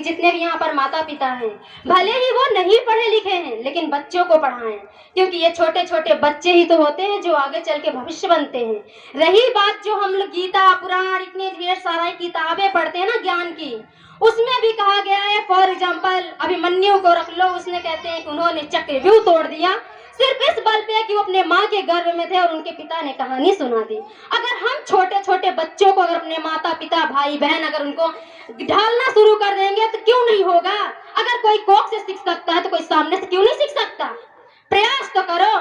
जितने भी यहाँ पर माता पिता हैं, भले ही वो नहीं पढ़े लिखे हैं लेकिन बच्चों को पढ़ाएं, क्योंकि ये छोटे छोटे बच्चे ही तो होते हैं जो आगे चल के भविष्य बनते हैं। रही बात जो हम लोग गीता पुराण इतने ढेर सारा किताबें पढ़ते हैं ना ज्ञान की, उसमें भी कहा गया है, फॉर एग्जाम्पल अभिमन्यु को रख लो, उसने कहते हैं कि उन्होंने चक्रव्यूह तोड़ दिया सिर्फ इस बल पे कि वो अपने माँ के गर्भ में थे और उनके पिता ने कहानी सुना दी। अगर हम छोटे छोटे बच्चों को, अगर अपने माता पिता भाई बहन अगर उनको ढालना शुरू कर देंगे तो क्यों नहीं होगा। अगर कोई कोख से सीख सकता है तो कोई सामने से क्यों नहीं सीख सकता। प्रयास तो करो,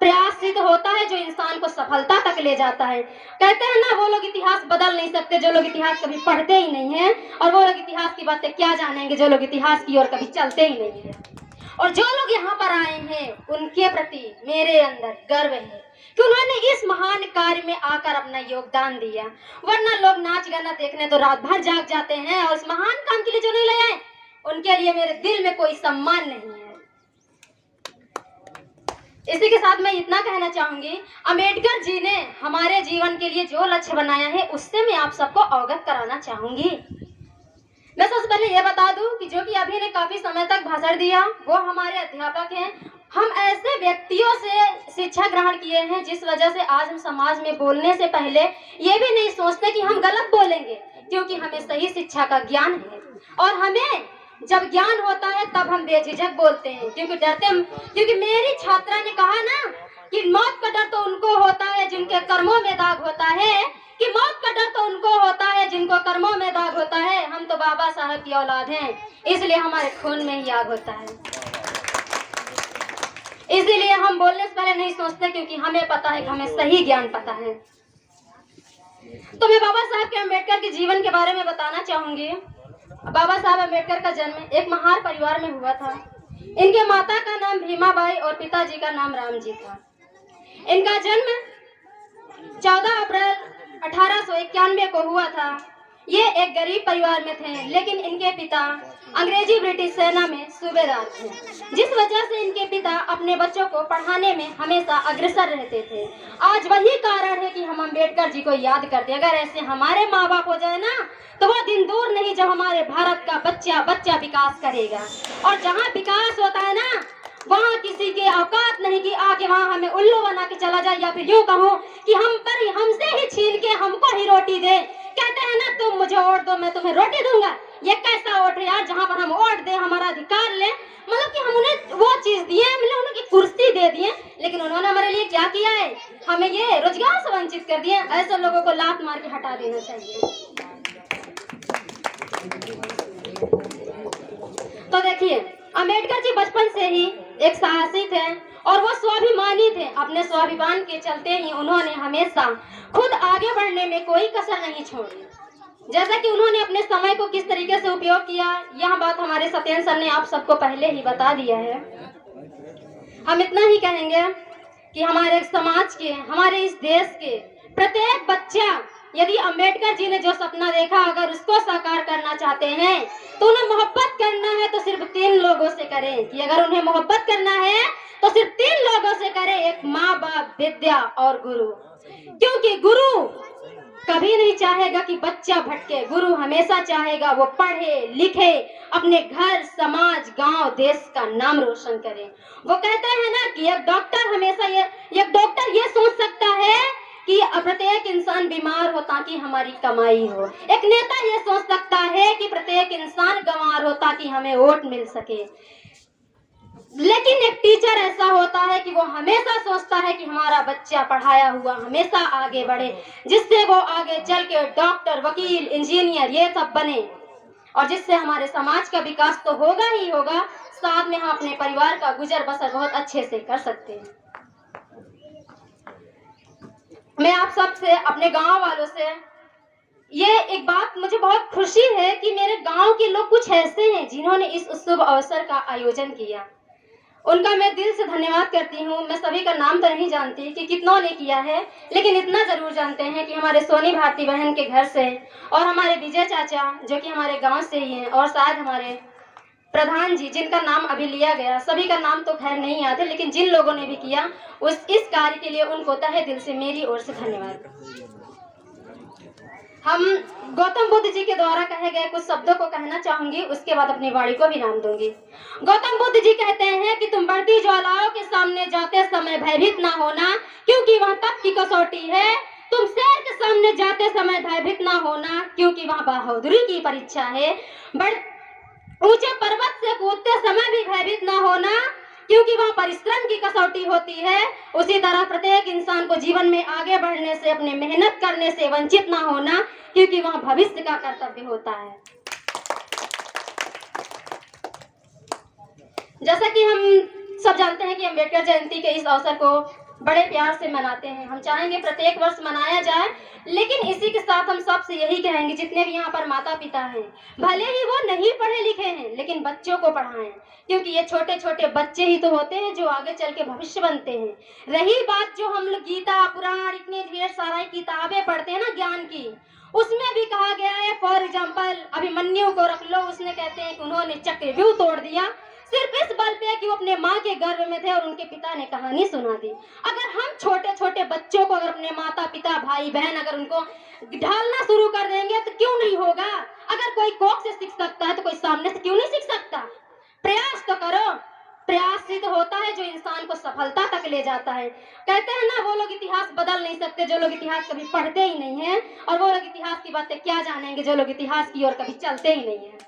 प्रयास ही तो होता है जो इंसान को सफलता तक ले जाता है। कहते हैं ना, वो लोग इतिहास बदल नहीं सकते जो लोग इतिहास कभी पढ़ते ही नहीं है, और वो लोग इतिहास की बातें क्या जानेंगे जो लोग इतिहास की ओर कभी चलते ही नहीं है। और जो लोग यहाँ पर आए हैं उनके प्रति मेरे अंदर गर्व है कि उन्होंने इस महान कार्य में आकर अपना योगदान दिया। वरना लोग नाच गाना देखने तो रात भर जाग जाते हैं, और इस महान काम के लिए जो नहीं ले आए उनके लिए मेरे दिल में कोई सम्मान नहीं है। इसी के साथ मैं इतना कहना चाहूंगी, अंबेडकर जी ने हमारे जीवन के लिए जो लक्ष्य बनाया है उससे मैं आप सबको अवगत कराना चाहूंगी। मैं सबसे पहले ये बता दूं कि जो कि अभी ने काफी समय तक भाषण दिया वो हमारे अध्यापक हैं। हम ऐसे व्यक्तियों से शिक्षा ग्रहण किए हैं जिस वजह से आज हम समाज में बोलने से पहले ये भी नहीं सोचते कि हम गलत बोलेंगे, क्योंकि हमें सही शिक्षा का ज्ञान है। और हमें जब ज्ञान होता है तब हम बेझिझक बोलते हैं, क्योंकि मेरी छात्रा ने कहा ना कि मौत का डर तो उनको होता है जिनके कर्मों में दाग होता है, कि मौत का डर तो उनको होता है जिनको कर्मों में दाग होता है। हम तो बाबा साहब की औलाद हैं, इसलिए हमारे खून में ही आग होता है। इसीलिए हम बोलने से पहले नहीं सोचते, क्योंकि हमें पता है कि हमें सही ज्ञान पता है। तो मैं बाबा साहब के अम्बेडकर के जीवन के बारे में बताना चाहूंगी। बाबा साहब अम्बेडकर का जन्म एक महार परिवार में हुआ था। इनके माता का नाम भीमाबाई और पिताजी का नाम रामजी था। इनका जन्म 14 अप्रैल 1891 को हुआ था। ये एक गरीब परिवार में थे, लेकिन इनके पिता अंग्रेजी ब्रिटिश सेना में सूबेदार थे, जिस वजह से इनके पिता अपने बच्चों को पढ़ाने में हमेशा अग्रसर रहते थे। आज वही कारण है कि हम अंबेडकर जी को याद करते हैं। अगर ऐसे हमारे माँ बाप हो जाए ना तो वो दिन दूर नहीं जब हमारे भारत का बच्चा विकास करेगा। और जहाँ विकास होता है ना वहाँ किसी के औकात नहीं कि आके वहाँ हमें उल्लू बना के चला जाए, या फिर यूँ कहूँ कि हम पर हमसे ही छीन के हमको ही रोटी दे। कहते हैं ना, तुम मुझे वोट दो मैं तुम्हें रोटी दूंगा। ये कैसा वोट है यार जहाँ पर हम वोट दे, हमारा अधिकार ले। मतलब कि हम उन्हें वो चीज दिए, मतलब उन्हें कुर्सी दे दिए, लेकिन उन्होंने हमारे लिए क्या किया है, हमें ये रोजगार से वंचित कर दिए। ऐसे लोगों को लात मार के हटा देना चाहिए। तो देखिए, अंबेडकर जी बचपन से ही एक साहसी थे और वो स्वाभिमानी थे। अपने स्वाभिमान के चलते ही उन्होंने हमेशा खुद आगे बढ़ने में कोई कसर नहीं छोड़ी। जैसा कि उन्होंने अपने समय को किस तरीके से उपयोग किया, यह बात हमारे सत्येंद्र सर ने आप सबको पहले ही बता दिया है। हम इतना ही कहेंगे कि हमारे समाज के, हमारे इस देश के प्रत्येक बच्चा यदि अंबेडकर जी ने जो सपना देखा अगर उसको साकार करना चाहते हैं तो उन्हें मोहब्बत करना है तो सिर्फ 3 लोगों से करें। कि अगर उन्हें मोहब्बत करना है तो सिर्फ 3 लोगों से करें, एक माँ बाप, विद्या और गुरु। क्योंकि गुरु कभी नहीं चाहेगा कि बच्चा भटके, गुरु हमेशा चाहेगा वो पढ़े लिखे, अपने घर, समाज, गांव, देश का नाम रोशन करे। वो कहते हैं ना कि एक डॉक्टर हमेशा एक डॉक्टर ये सोच सकता है कि प्रत्येक इंसान बीमार हो ताकि हमारी कमाई हो। एक नेता ये सोच सकता है कि प्रत्येक इंसान बीमार हो ताकि हमें वोट मिल सके। लेकिन एक टीचर ऐसा होता है कि वो हमेशा सोचता है कि हमारा बच्चा पढ़ाया हुआ हमेशा आगे बढ़े, जिससे वो आगे चल के डॉक्टर, वकील, इंजीनियर ये सब बने, और जिससे हमारे समाज का विकास तो होगा ही होगा, साथ में हम अपने परिवार का गुजर बसर बहुत अच्छे से कर सकते हैं। मैं आप सब से, अपने गांव वालों से ये एक बात, मुझे बहुत खुशी है कि मेरे गांव के लोग कुछ ऐसे हैं जिन्होंने इस शुभ अवसर का आयोजन किया। उनका मैं दिल से धन्यवाद करती हूँ। मैं सभी का नाम तो नहीं जानती कि कितनों ने किया है, लेकिन इतना जरूर जानते हैं कि हमारे सोनी भारती बहन के घर से और हमारे विजय चाचा जो कि हमारे गांव से ही हैं, और शायद हमारे प्रधान जी जिनका नाम अभी लिया गया, सभी का नाम तो खैर नहीं आते, लेकिन जिन लोगों ने भी किया इस कार्य के लिए उनको तहे दिल से मेरी ओर से धन्यवाद। हम गौतम बुद्ध जी के द्वारा कहे गए कुछ शब्दों को कहना चाहूंगी, उसके बाद अपनी वाणी को विराम दूंगी। गौतम बुद्ध जी कहते हैं कि तुम बढ़ती ज्वालाओं के सामने जाते समय भयभीत ना होना, क्योंकि वह तप की कसौटी है। तुम शेर के सामने जाते समय भयभीत ना होना, क्योंकि वह बहादुरी की परीक्षा है। बढ़ ऊंचे पर्वत से कूदते समय भी भयभीत ना होना, क्योंकि वह परिश्रम की कसौटी होती है। उसी तरह प्रत्येक इंसान को जीवन में आगे बढ़ने से, अपने मेहनत करने से वंचित ना होना, क्योंकि वह भविष्य का कर्तव्य होता है। जैसा कि हम सब जानते हैं कि अम्बेडकर जयंती के इस अवसर को बड़े प्यार से मनाते हैं। हम चाहेंगे प्रत्येक वर्ष मनाया जाए, लेकिन इसी के साथ हम सबसे यही कहेंगे, जितने भी यहाँ पर माता पिता हैं, भले ही वो नहीं पढ़े लिखे हैं, लेकिन बच्चों को पढ़ाएं, क्योंकि ये छोटे छोटे बच्चे ही तो होते हैं जो आगे चल के भविष्य बनते हैं। रही बात जो हम लोग गीता पुराण इतनी ढेर सारा किताबें पढ़ते हैं ना ज्ञान की, उसमें भी कहा गया है, फॉर एग्जाम्पल अभिमन्यु को रख लो, उसने कहते हैं कि उन्होंने चक्रव्यूह तोड़ दिया सिर्फ इस बल पे कि वो अपने माँ के गर्भ में थे और उनके पिता ने कहानी सुना दी। अगर हम छोटे छोटे बच्चों को, अगर अपने माता पिता भाई बहन अगर उनको ढालना शुरू कर देंगे तो क्यों नहीं होगा। अगर कोई कोख से सीख सकता है तो कोई सामने से क्यों नहीं सीख सकता। प्रयास तो करो, प्रयास से तो होता है जो इंसान को सफलता तक ले जाता है। कहते हैं ना, वो लोग इतिहास बदल नहीं सकते जो लोग इतिहास कभी पढ़ते ही नहीं है, और वो लोग इतिहास की बातें क्या जानेंगे जो लोग इतिहास की ओर कभी चलते ही नहीं है।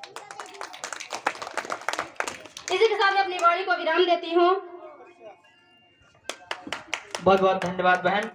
इसी के साथ मैं अपनी वाणी को विराम देती हूँ। बहुत बहुत धन्यवाद बहन।